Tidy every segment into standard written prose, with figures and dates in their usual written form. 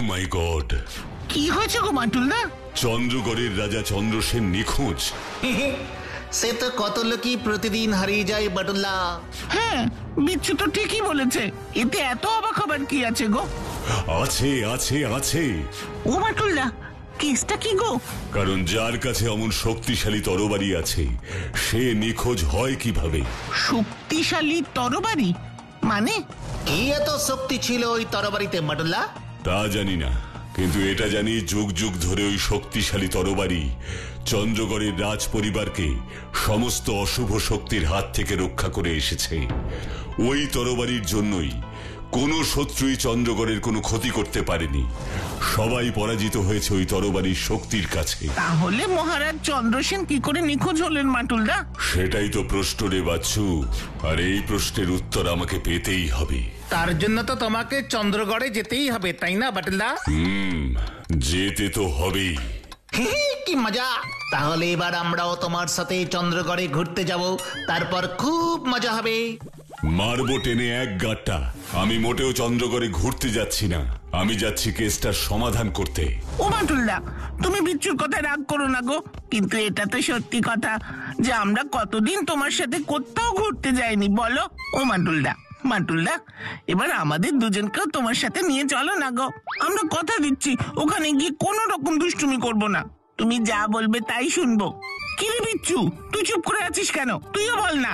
মাই god, কি হয়েছে গো বাটুলদা? চন্দ্রগড়ের রাজা চন্দ্রসেন নিখোঁজ। সে তো কত লোকই প্রতিদিন হারিয়ে যায় বাটুল্লা। হ্যাঁ, বিচ্ছু তো ঠিকই বলেছে। এতে এত অবাক হবার কি আছে গো? আছে আছে আছে। ও বাটুলদা, কেসটা কি গো? কারণ যার কাছে অমন শক্তিশালী তরবারি আছে সে নিখোঁজ হয় কিভাবে? শক্তিশালী তরবারি মানে? কি এত শক্তি ছিল ওই তরবারিতে বাটুল্লা? তা জানি না, কিন্তু এটা জানি যুগ যুগ ধরে ওই শক্তিশালী তরবারি চন্দ্রগড়ের রাজ পরিবারকে সমস্ত অশুভ শক্তির হাত থেকে রক্ষা করে এসেছে। ওই তরবারির জন্যই কোনো শত্রুই চন্দ্রগড়ের কোনো ক্ষতি করতে পারেনি। সবাই পরাজিত হয়েছে ওই তরবারির শক্তির কাছে। তাহলে মহারাজ চন্দ্রসেন কি করে নিখোঁজ হলেন বাটুলদা? সেটাই তো প্রশ্ন রে বাচ্চু, আর এই প্রশ্নের উত্তর আমাকে পেতেই হবে। তার জন্য তো তোমাকে চন্দ্রগড়ে যেতেই হবে, তাই না বাটুলদা? যেতে তো হবেই। কি মজা! তাহলে এবার আমরাও তোমার সাথে চন্দ্রগড়ে ঘুরতে যাব, তারপর খুব মজা হবে। মারবো টেনে এক গাঁটটা। আমি মোটেও চন্দ্রগড়ে ঘুরতে যাচ্ছি না, আমি যাচ্ছি কেসটার সমাধান করতে। ও বাটুলদা, তুমি বিচ্ছুর কথায় রাগ করো না গো, কিন্তু এটা তো সত্যি কথা যে আমরা কতদিন তোমার সাথে কোথাও ঘুরতে যাইনি বলো। ও বাটুলদা, বাটুলদা, এবার আমাদের দুজনকেও তোমার সাথে নিয়ে চলো না গো। আমরা কথা দিচ্ছি ওখানে গিয়ে কোনো রকম দুষ্টুমি করব না। তুমি যা বলবে তাই শুনবো। কি রে বিচ্ছু, তুই চুপ করে আছিস কেন? তুইও বল না।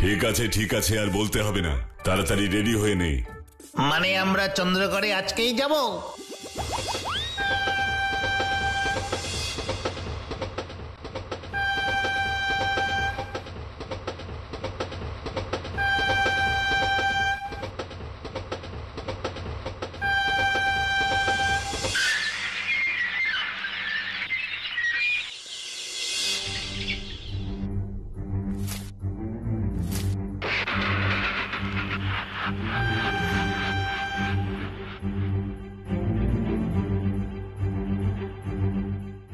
ঠিক আছে ঠিক আছে, আর বলতে হবে না, তাড়াতাড়ি রেডি হয়ে নে। মানে আমরা চন্দ্রগড়ে আজকেই যাব?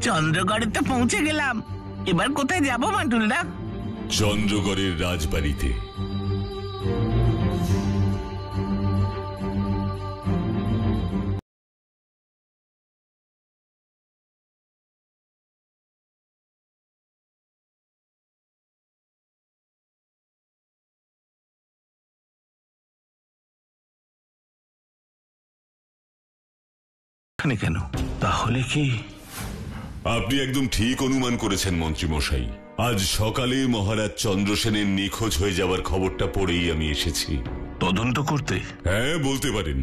চন্দ্রগড়ে তো পৌঁছে গেলাম, এবার কোথায় যাবো বাটুলদা? চন্দ্রগড়ের রাজবাড়িতে। কেন তাহলে কি? আপনি একদম ঠিক অনুমান করেছেন মন্ত্রী মশাই। আজ সকালে মহারাজ চন্দ্রসেনের নিখোঁজ হয়ে যাওয়ার খবরটা পড়েই আমি এসেছি। তদন্ত করতে? হ্যাঁ, বলতে পারেন।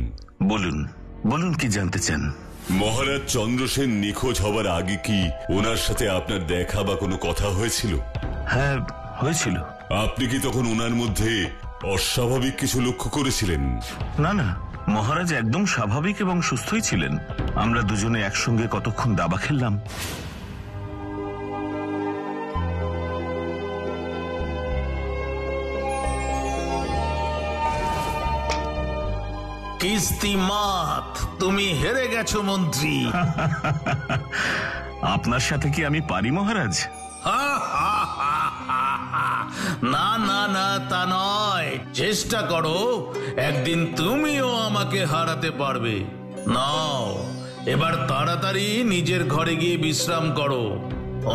বলুন বলুন, কি জানতে চান? মহারাজ চন্দ্রসেন নিখোঁজ হবার আগে কি ওনার সাথে আপনার দেখা বা কোনো কথা হয়েছিল? হ্যাঁ, হয়েছিল। আপনি কি তখন ওনার মধ্যে অস্বাভাবিক কিছু লক্ষ্য করেছিলেন? না না, মহারাজ একদম স্বাভাবিক এবং সুস্থই ছিলেন। আমরা দুজনে একসঙ্গে কতক্ষণ দাবা খেললাম। কিস্তিমাত, তুমি হেরে গেছো মন্ত্রী। আপনার সাথে কি আমি পারি মহারাজ? না না না, তা নয়, চেষ্টা করো, একদিন তুমিও আমাকে হারাতে পারবে। নাও, এবার তাড়াতাড়ি নিজের ঘরে গিয়ে বিশ্রাম করো।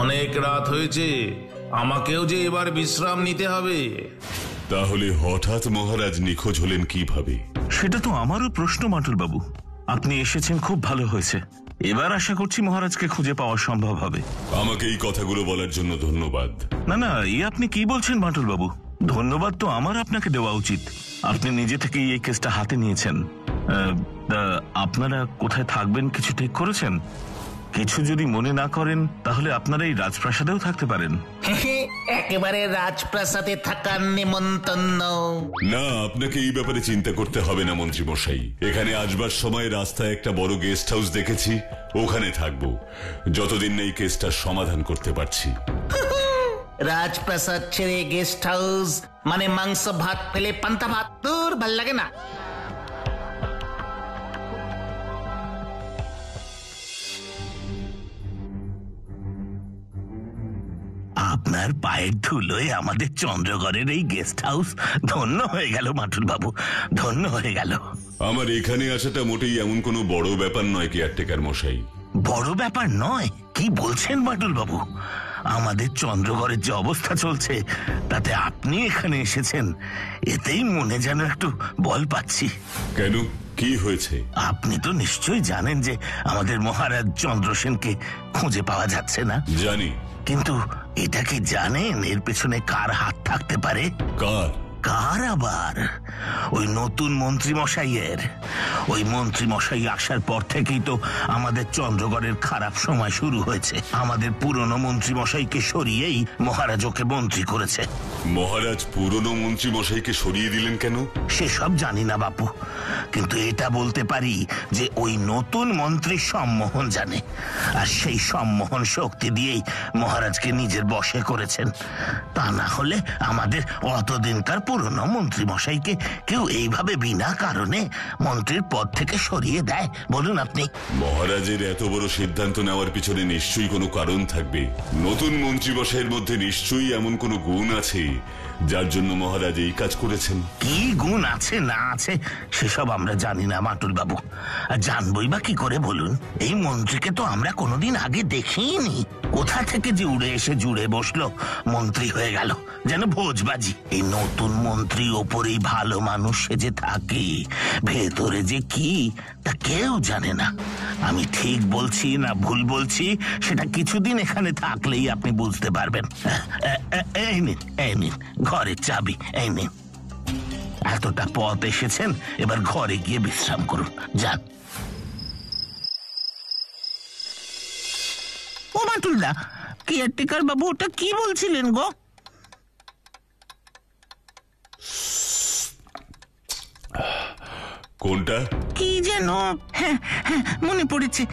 অনেক রাত হয়েছে, আমাকেও যে এবার বিশ্রাম নিতে হবে। তাহলে হঠাৎ মহারাজ নিখোঁজ হলেন কিভাবে? সেটা তো আমারও প্রশ্ন বাটুল বাবু। আপনি এসেছেন, খুব ভালো হয়েছে। এবার আশা করছি মহারাজকে খুঁজে পাওয়া সম্ভব হবে। আমাকে এই কথাগুলো বলার জন্য ধন্যবাদ। না না, আপনি কি বলছেন বাটুল বাবু? ধন্যবাদ তো আমার আপনাকে দেওয়া উচিত। আপনি নিজে থেকেই এই কেসটা হাতে নিয়েছেন। আপনারা কোথায় থাকবেন কিছু ঠিক করেছেন? কিছু যদি মনে না করেন তাহলে আপনারা এই রাজপ্রাসাদেও থাকতে পারেন। একেবারে রাজপ্রাসাদে থাকার নিমন্ত্রণ। না, আপনাকে এই ব্যাপারে চিন্তা করতে হবে না মন্ত্রী মশাই। এখানে আসবার সময় রাস্তায় একটা বড় গেস্ট হাউস দেখেছি, ওখানে থাকবো যতদিন না এই কেসটার সমাধান করতে পারছি। রাজপ্রাসাদ ছেড়ে গেস্ট হাউস মানে মাংস ভাত ফেলে পান্তা ভাত, দূর ভাল লাগে না। আপনার পায়ের ধুলোয় আমাদের চন্দ্রগড়ের এই গেস্ট হাউস ধন্য হয়ে গেল বাটুল বাবু, ধন্য হয়ে গেল। আমার এখানে আসাটা মোটেই এমন কোনো বড় ব্যাপার নয় কেয়ারটেকার মশাই। বড় ব্যাপার নয়? কি বলছেন বাটুল বাবু? আমাদের চন্দ্রগড়ের যে অবস্থা চলছে তাতে আপনি এখানে এসেছেন, এতেই মনে যেন একটু বল পাচ্ছি। কেন, কি হয়েছে? আপনি তো নিশ্চয়ই জানেন যে আমাদের মহারাজ চন্দ্রসেনকে খুঁজে পাওয়া যাচ্ছে না। জানি। কিন্তু এটা কি জানেন এর পেছনে কার হাত থাকতে পারে? কার? কার আবার? ওই নতুন মন্ত্রী মশাইয়ের। ওই মন্ত্রী মশাই আসার পর থেকেই তো আমাদের চন্দ্রগড়ের খারাপ সময় শুরু হয়েছে। আমাদের পুরনো মন্ত্রী মশাইকে সরিয়েই মহারাজ ওকে মন্ত্রী করেছে। মহারাজ পুরনো মন্ত্রী মশাইকে সরিয়ে দিলেন কেন? সেসব জানি না বাপু, কিন্তু এটা বলতে পারি যে ওই নতুন মন্ত্রী সম্মোহন জানে, আর সেই সম্মোহন শক্তি দিয়েই মহারাজকে নিজের বশে করেছেন। তা না হলে আমাদের অতদিনকার পুরনো মন্ত্রী মশাইকে কেউ এইভাবে বিনা কারণে মন্ত্রীর পদ থেকে সরিয়ে দেয় বলুন আপনি? মহারাজের এত বড় সিদ্ধান্ত নেওয়ার পিছনে নিশ্চয়ই কোনো কারণ থাকবে। নতুন মন্ত্রী মশাইয়ের মধ্যে নিশ্চয়ই এমন কোনো গুণ আছে যার জন্য মহারাজ এই কাজ করেছেন। কি গুণ আছে না আছে সেসব আমরা জানি না মাটুল বাবু, আর জানবই বা কি করে বলুন? এই মন্ত্রীকে তো আমরা কোনোদিন আগে দেখিনি। কোথা থেকে যে উড়ে এসে জুড়ে বসলো, মন্ত্রী হয়ে গেল যেন ভোজবাজি। এই নতুন মন্ত্রী ওপরেই ভালো মানুষ সেজে থাকে, ভেতরে যে কি তা কেউ জানে না। আমি ঠিক বলছি না ভুল বলছি সেটা কিছুদিন এখানে থাকলেই আপনি বুঝতে পারবেন। এই নিন, এই নিন ঘরের চাবি, এই নিন। এতটা পথ এসেছেন, এবার ঘরে গিয়ে বিশ্রাম করুন, যান। ও বাটুলদা, কেয়ারটেকার বাবু ওটা কি বলছিলেন গো? কোনটা? কি যেন, হ্যাঁ হ্যাঁ মনে পড়েছে,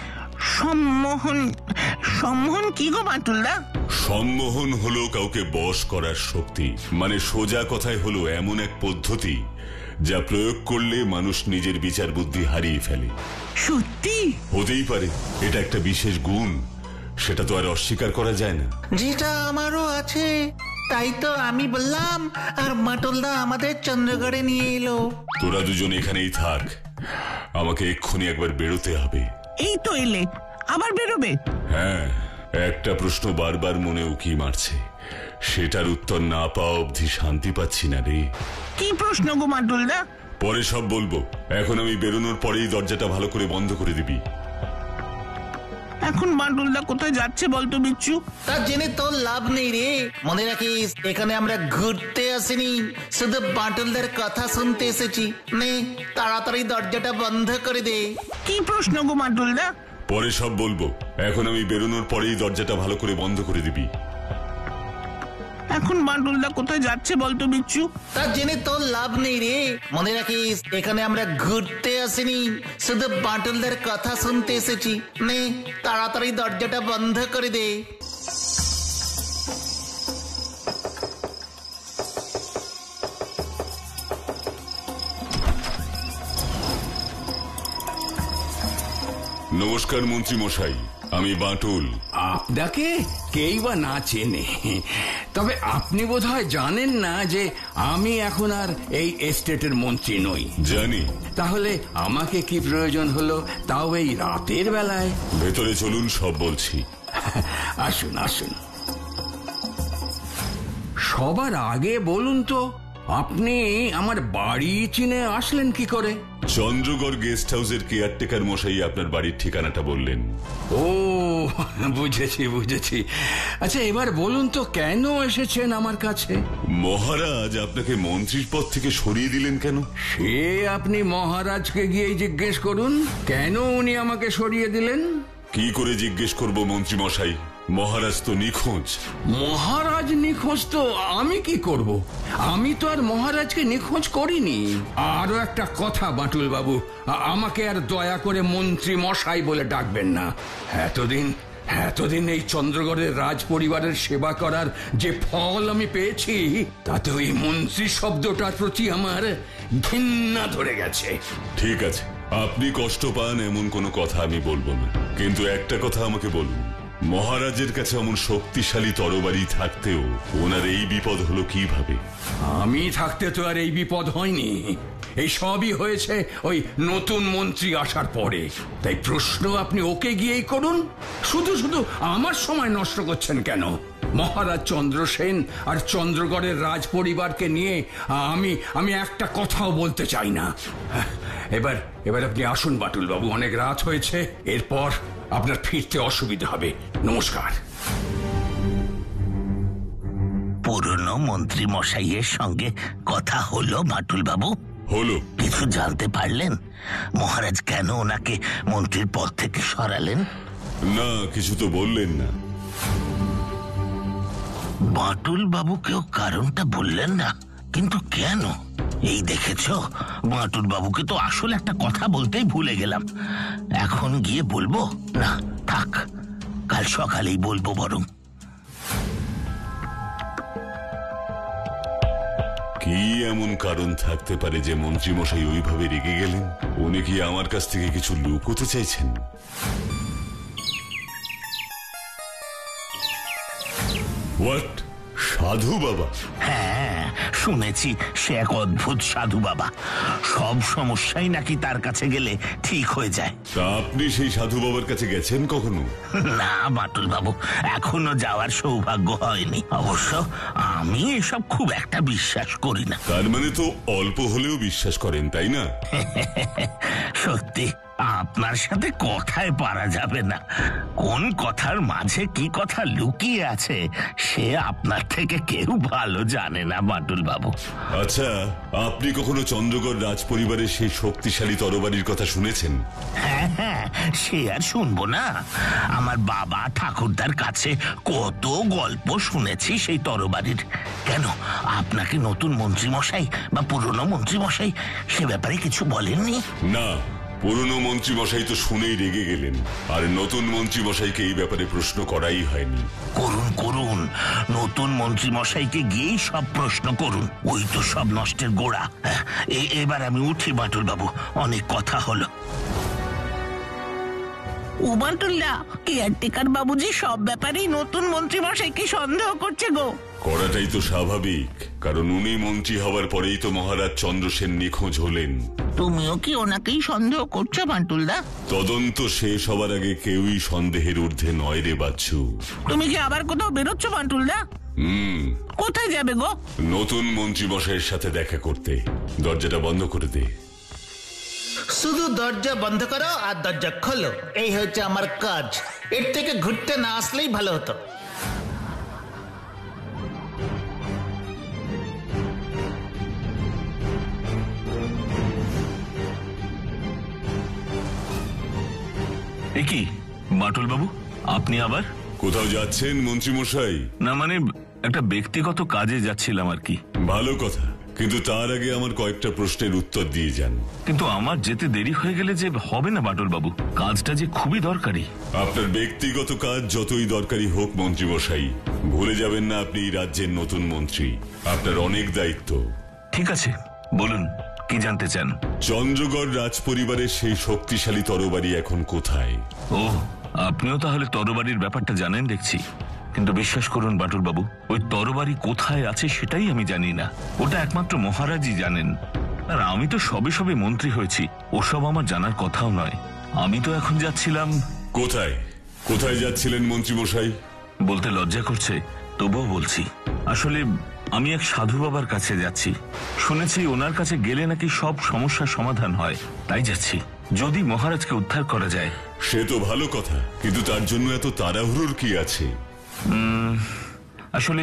সম্মোহন। সম্মোহন কি গো বাটুলদা? সম্মোহন হলো কাউকে বশ করার শক্তি, মানে সোজা কথায় হলো এমন এক পদ্ধতি যা প্রয়োগ করলে মানুষ নিজের বিচার বুদ্ধি হারিয়ে ফেলে। সত্যি? হতেই পারে, এটা একটা বিশেষ গুণ, সেটা তো আর অস্বীকার করা যায় না। যেটা আমারও আছে, তাই তো আমি বললাম আর মাটুলদা আমাদের চন্দ্রগড়ে নিয়ে এলো। তোরা দুজন এখানেই থাক, আমাকে এক্ষুনি একবার বেরোতে হবে। এই তো এলে, আবার বেরোবে? হ্যাঁ, একটা প্রশ্ন বারবার মনে উকি মারছে, সেটার উত্তর না পাওয়া অবধি শান্তি পাচ্ছি না রে। কি প্রশ্ন গো বাটুলদা? পরে সব বলবো, এখন আমি বেরোনোর পরেই দরজাটা ভালো করে বন্ধ করে দিবি। এখন বাটুলদা কোথায় যাচ্ছে বলতো বিচ্ছু? তা জেনে তোর লাভ নেই রে। মনে রাখিস, এখানে আমরা ঘুরতে আসিনি, শুধু বাটুলদার কথা শুনতে এসেছি। নে তাড়াতাড়ি দরজাটা বন্ধ করে দে। কি প্রশ্ন গো বাটুলদা? পরে সব বলবো, এখন আমি বেরোনোর পরেই দরজাটা ভালো করে বন্ধ করে দিবি। এখন বাটুলদা কোথায় যাচ্ছে বলতো বিচ্ছু? তা জেনে তোর লাভ নেই রে। মনে রাখিস, এখানে আমরা ঘুরতে আসিনি, শুধু বাটুলদার কথা শুনতে এসেছি। নে তাড়াতাড়ি দরজাটা বন্ধ করে দে। নমস্কার মন্ত্রী মশাই, আমি বাটুল। আপনাকে কেই বা না চেনে, তবে আপনি বোধহয় জানেন না যে আমি এখন আর এই এস্টেটের মন্ত্রী নই। জানি। তাহলে আমাকে কি প্রয়োজন হলো, তাও এই রাতের বেলায়? ভেতরে চলুন, সব বলছি। আসুন আসুন। সবার আগে বলুন তো, আপনি আমার বাড়ি চিনে আসলেন কি করে? চন্দ্রগড় গেস্ট হাউসের কেয়ারটেকার মশাই আপনার বাড়ির ঠিকানাটা বললেন। ও বুঝেছি বুঝেছি। আচ্ছা এবার বলুন তো, কেন এসেছেন আমার কাছে? মহারাজ আপনাকে মন্ত্রীর পদ থেকে সরিয়ে দিলেন কেন? সে আপনি মহারাজকে গিয়ে জিজ্ঞেস করুন, কেন উনি আমাকে সরিয়ে দিলেন। কি করে জিজ্ঞেস করব মন্ত্রী মশাই, মহারাজ তো নিখোঁজ। মহারাজ নিখোঁজ তো আমি কি করব? আমি তো আর মহারাজকে নিখোঁজ করিনি। আরো একটা কথা বাটুল বাবু, আমাকে আর দয়া করে মন্ত্রী মশাই বলে ডাকবেন না। এতদিন এই চন্দ্রগড়ের রাজ পরিবারের সেবা করার যে ফল আমি পেয়েছি, তাতে ওই মন্ত্রী শব্দটার প্রতি আমার ঘৃণা ধরে গেছে। ঠিক আছে, আপনি কষ্ট পান এমন কোনো কথা আমি বলবো না, কিন্তু একটা কথা আমাকে বলুন, মহারাজের কাছে এমন শক্তিশালী তরবারি থাকতেও ওনার এই বিপদ হলো কিভাবে? আমি থাকতে তো আর এই বিপদ হয়নি। এই সবই হয়েছে ওই নতুন মন্ত্রী আসার পরে। তাই প্রশ্ন আপনি ওকে গিয়েই করুন। শুধু শুধু আমার সময় নষ্ট করছেন কেন? মহারাজ চন্দ্রসেন আর চন্দ্রগড়ের রাজ পরিবারকে নিয়ে আমি একটা কথাও বলতে চাই না। এবার আপনি আসুন বাটুল বাবু, অনেক রাত হয়েছে, এরপর আপনার ফিরতে অসুবিধা হবে। নমস্কার। পুরনো মন্ত্রী মশাইয়ের সঙ্গে কথা হলো বাটুল বাবু? হলো। কিছু জানতে পারলেন মহারাজ কেন ওনাকে মন্ত্রীর পদ থেকে সরালেন? না, কিছু তো বললেন না। বাটুল বাবুকেও কারণটা বললেন না, কিন্তু কেন? এই দেখেছ, বাটুল বাবুকে তো আসলে একটা কথা বলতেই ভুলে গেলাম। এখন গিয়ে বলবো না, থাক, কাল সকালেই বলবো বরং। কি এমন কারণ থাকতে পারে যে মন্ত্রীমশাই ওইভাবে রেগে গেলেন? উনি কি আমার কাছ থেকে কিছু লুকোতে চাইছেন? হোয়াট? সাধু বাবা? হ্যাঁ, শুনেছি সে এক অদ্ভুত সাধু বাবা। সব সমস্যাই নাকি তার কাছে গেলে ঠিক হয়ে যায়। তা আপনি সেই সাধু বাবার কাছে গেছেন কখনো? না বাটুল বাবু, এখনো যাওয়ার সৌভাগ্য হয়নি। অবশ্য আমি এসব খুব একটা বিশ্বাস করি না। তার মানে তো অল্প হলেও বিশ্বাস করেন, তাই না? সত্যি আপনার সাথে কথায় পারা যাবে না। কোন কথার মাঝে কি কথা লুকিয়ে আছে সে আপনার থেকে কেউ ভালো জানে না বাটুল বাবু। আচ্ছা, আপনি কখনো চন্দ্রগড় রাজ পরিবারের সেই শক্তিশালী তরবারির কথা শুনেছেন? হ্যাঁ হ্যাঁ, সে আর শুনবো না? আমার বাবা ঠাকুরদার কাছে কত গল্প শুনেছি সেই তরবারির। কেন, আপনাকে নতুন মন্ত্রী মশাই বা পুরনো মন্ত্রী মশাই সে ব্যাপারে কিছু বলেননি? না, পুরনো মন্ত্রী মশাই তো শুনেই রেগে গেলেন, আর নতুন মন্ত্রী মশাইকে এই ব্যাপারে প্রশ্ন করাই হয়নি। করুন করুন, নতুন মন্ত্রী মশাইকে গিয়েই সব প্রশ্ন করুন, ওই তো সব নষ্টের গোড়া। এবার আমি উঠি বাটুল বাবু, অনেক কথা হলো। উমাটুল্লা, কেয়ারটেকার বাবুজি সব ব্যাপারেই নতুন মন্ত্রী মশাইকে সন্দেহ করছে গো। করাটাই তো স্বাভাবিক, কারণ উনি মন্ত্রী হওয়ার পরেই তো মহারাজ চন্দ্রসেন নিখোঁজ হলেন। তুমিও কি ওনাকেই সন্দেহ করছো বান্টুলদা? তদন্ত শেষ হবার আগে কেউই সন্দেহের ঊর্ধ্বে নয় রে বাচ্চু। তুমি কি আবার কোথাও বেরোচ্ছ বান্টুলদা? কোথায় যাবে গো? নতুন মন্ত্রী মশাইয়ের সাথে দেখা করতে। দরজাটা বন্ধ করে দে। শুধু দরজা বন্ধ করো আর দরজা খোলো, এই হচ্ছে আমার কাজ। এর থেকে ঘুরতে না আসলেই ভালো হতো। এ কি বাটুল বাবু, আপনি আবার কোথাও যাচ্ছেন মন্ত্রী মশাই? না, মানে একটা ব্যক্তিগত কাজে যাচ্ছিলাম আর কি। ভালো কথা, কিন্তু তার আগে আমার কয়েকটা প্রশ্নের উত্তর দিয়ে যান। কিন্তু আমার যেতে দেরি হয়ে গেলে যে হবে না বাটুল বাবু, কাজটা যে খুবই দরকারি। আপনার ব্যক্তিগত কাজ যতই দরকারি হোক মন্ত্রী মশাই, ভুলে যাবেন না আপনি এই রাজ্যের নতুন মন্ত্রী। আপনার অনেক দায়িত্ব। ঠিক আছে, বলুন কি জানতে চান? চন্দ্রগড় রাজ পরিবারের সেই শক্তিশালী তরবারি এখন কোথায়? ও, আপনিও তাহলে তরবারির ব্যাপারটা জানেন দেখছি। কিন্তু বিশ্বাস করুন বাটুল বাবু, ওই তরবারি কোথায় আছে সেটাই আমি জানি না। ওটা একমাত্র মহারাজই জানেন। আর আমি তো সবে সবে মন্ত্রী হয়েছি, ওসব আমার জানার কথাও নয়। আমি তো এখন যাচ্ছিলাম। কোথায় কোথায় যাচ্ছিলেন মন্ত্রী মশাই? বলতে লজ্জা করছে, তবুও বলছি। আসলে আমি এক সাধু বাবার কাছে যাচ্ছি। শুনেছি ওনার কাছে গেলে নাকি সব সমস্যার সমাধান হয়, তাই যাচ্ছি। যদি মহারাজকে উদ্ধার করা যায়। সে তো ভালো কথা, কিন্তু তার জন্য এত তাড়াহুড়োর কি আছে? আসলে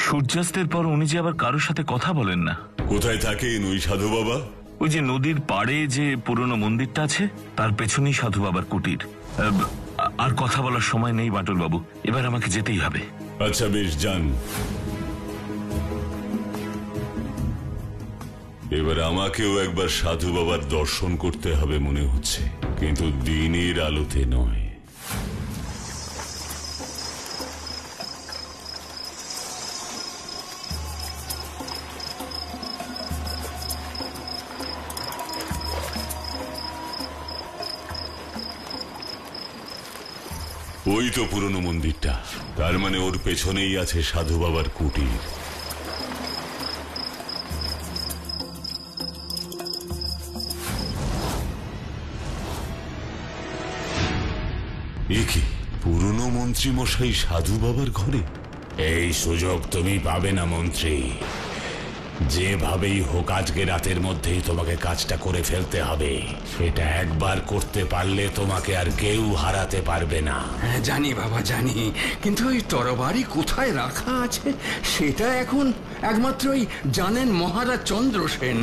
সূর্যাস্তের পর উনি যে আবার কারোর সাথে কথা বলেন না। কোথায় থাকেন ওই সাধু বাবা? ওই যে নদীর পাড়ে যে পুরনো মন্দিরটা আছে, তার পেছনেই সাধু বাবার কুটির। আর কথা বলার সময় নেই বাটুল বাবু, এবার আমাকে যেতেই হবে। আচ্ছা বেশ, যান। এবার আমাকেও একবার সাধু বাবার দর্শন করতে হবে মনে হচ্ছে, কিন্তু দিনের আলোতে নয়। ওই তো পুরনো মন্দিরটা, তার মানে ওর পেছনেই আছে সাধু বাবার কুটির। এ কি পুরনো মন্ত্রী মশাই সাধু বাবার ঘরে? এই সুযোগ তুমি পাবে না মন্ত্রী। যেভাবেই হোক আজকে রাতের মধ্যেই তোমাকে কাজটা করে ফেলতে হবে। এটা একবার করতে পারলে তোমাকে আর কেউ হারাতে পারবে না। জানি বাবা জানি, কিন্তু ওই তরবারি কোথায় রাখা আছে সেটা এখন একমাত্রই জানেন মহারাজ চন্দ্রসেন।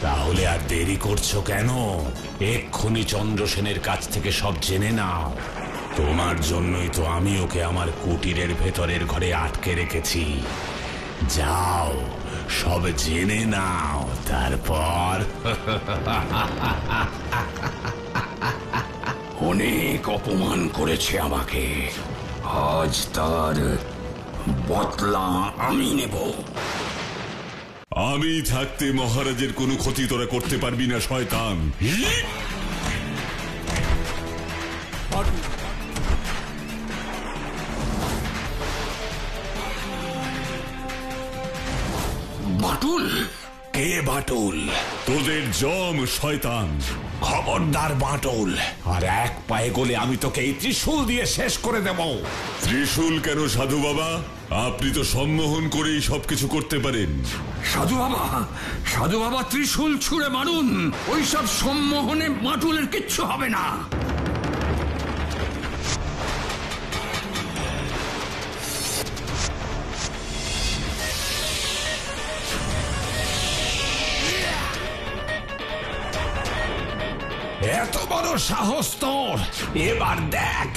তাহলে আর দেরি করছো কেন? এক্ষুনি চন্দ্রসেনের কাছ থেকে সব জেনে নাও। তোমার জন্যই তো আমি ওকে আমার কুটিরের ভেতরের ঘরে আটকে রেখেছি। যাও, সব জেনে নাও, তারপর অনেক অপমান করেছে আমাকে, আজ তার বদলা আমি নেব। আমি থাকতে মহারাজের কোনো ক্ষতি তোরা করতে পারবি না শয়তান। বাটুল? কে বাটুল? তোদের জম শয়তান। খবরদার বাটুল, আর এক পায়ে গলে আমি তোকে এই ত্রিশূল দিয়ে শেষ করে দেব। ত্রিশূল কেন সাধু বাবা? আপনি তো সম্মোহন করেই সবকিছু করতে পারেন। সাধু বাবা ত্রিশূল ছুঁড়ে মারুন, ওইসব সম্মোহনে বাটুলের কিচ্ছু হবে না। এত বড় সাহস তোর! এবার দেখ।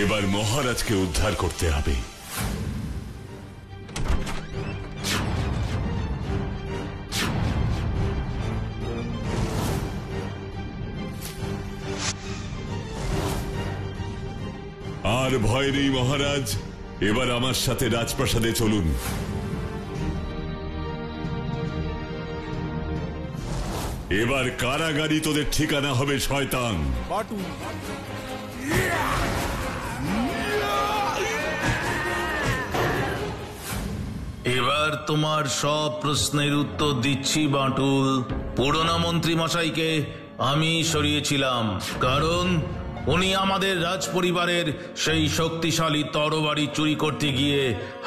এবার মহারাজকে উদ্ধার করতে হবে। আর ভয় নেই মহারাজ, এবার আমার সাথে রাজপ্রাসাদে চলুন। এবার কারাগারই তোদের ঠিকানা হবে শয়তান। এবার তোমার সব প্রশ্নের উত্তর দিচ্ছি বাটুল। পুরনো মন্ত্রী মশাইকে আমি সরিয়েছিলাম, কারণ উনি আমাদের রাজপরিবারের সেই শক্তিশালী তরবারি চুরি করতে গিয়ে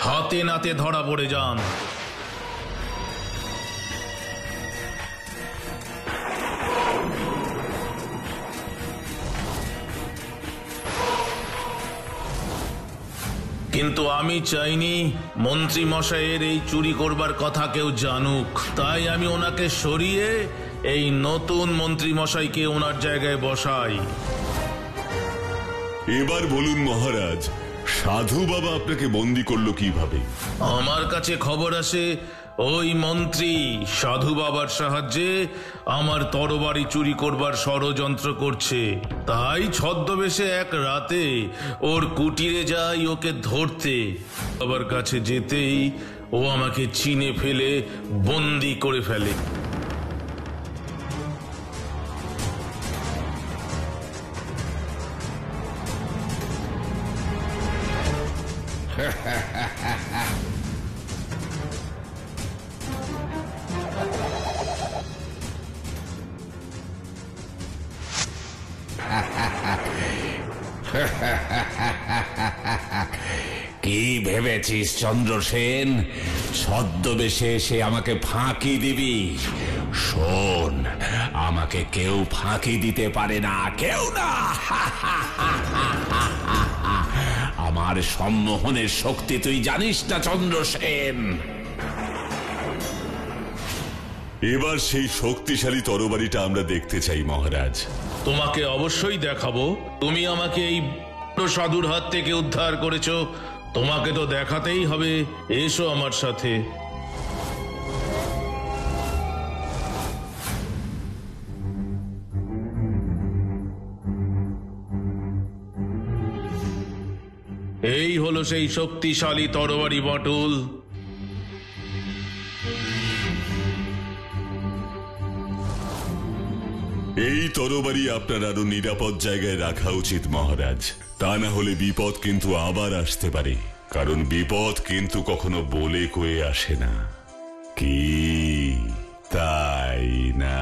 হাতে নাতে ধরা পড়ে যান। কিন্তু আমি চাইনি মন্ত্রী মশাইয়ের এই চুরি করবার কথা কেউ জানুক, তাই আমি ওনাকে সরিয়ে এই নতুন মন্ত্রী মশাইকে ওনার জায়গায় বসাই। এবার বলুন মহারাজ, সাধু বাবা আপনাকে বন্দি করলো কিভাবে? আমার কাছে খবর আসে ওই মন্ত্রী সাধু বাবার সাহায্যে আমার তরবারি চুরি করবার ষড়যন্ত্র করছে, তাই ছদ্মবেশে এক রাতে ওর কুটিরে যাই ওকে ধরতে। বাবার কাছে যেতেই ও আমাকে চিনে ফেলে বন্দি করে ফেলে। কি ভেবেছিস চন্দ্রসেন, ছদ্মবেশে এসে আমাকে ফাঁকি দিবি? শোন, আমাকে কেউ ফাঁকি দিতে পারে না, কেউ না। আমার সম্মোহনের শক্তি তুই জানিস না চন্দ্রসেন। এবার সেই শক্তিশালী তরবারিটা আমরা দেখতে চাই মহারাজ। তোমাকে অবশ্যই দেখাবো। তুমি আমাকে এই সাধুর হাত থেকে উদ্ধার করেছো, তোমাকে তো দেখাতেই হবে। এসো আমার সাথে। এই হলো সেই শক্তিশালী তরবারি বাটুল। এই তরবারি আপনার আরো নিরাপদ জায়গায় রাখা উচিত মহারাজ। তা না হলে বিপদ কিন্তু আবার আসতে পারে, কারণ বিপদ কিন্তু কখনো বলে কয়ে আসে না। কি তাই না?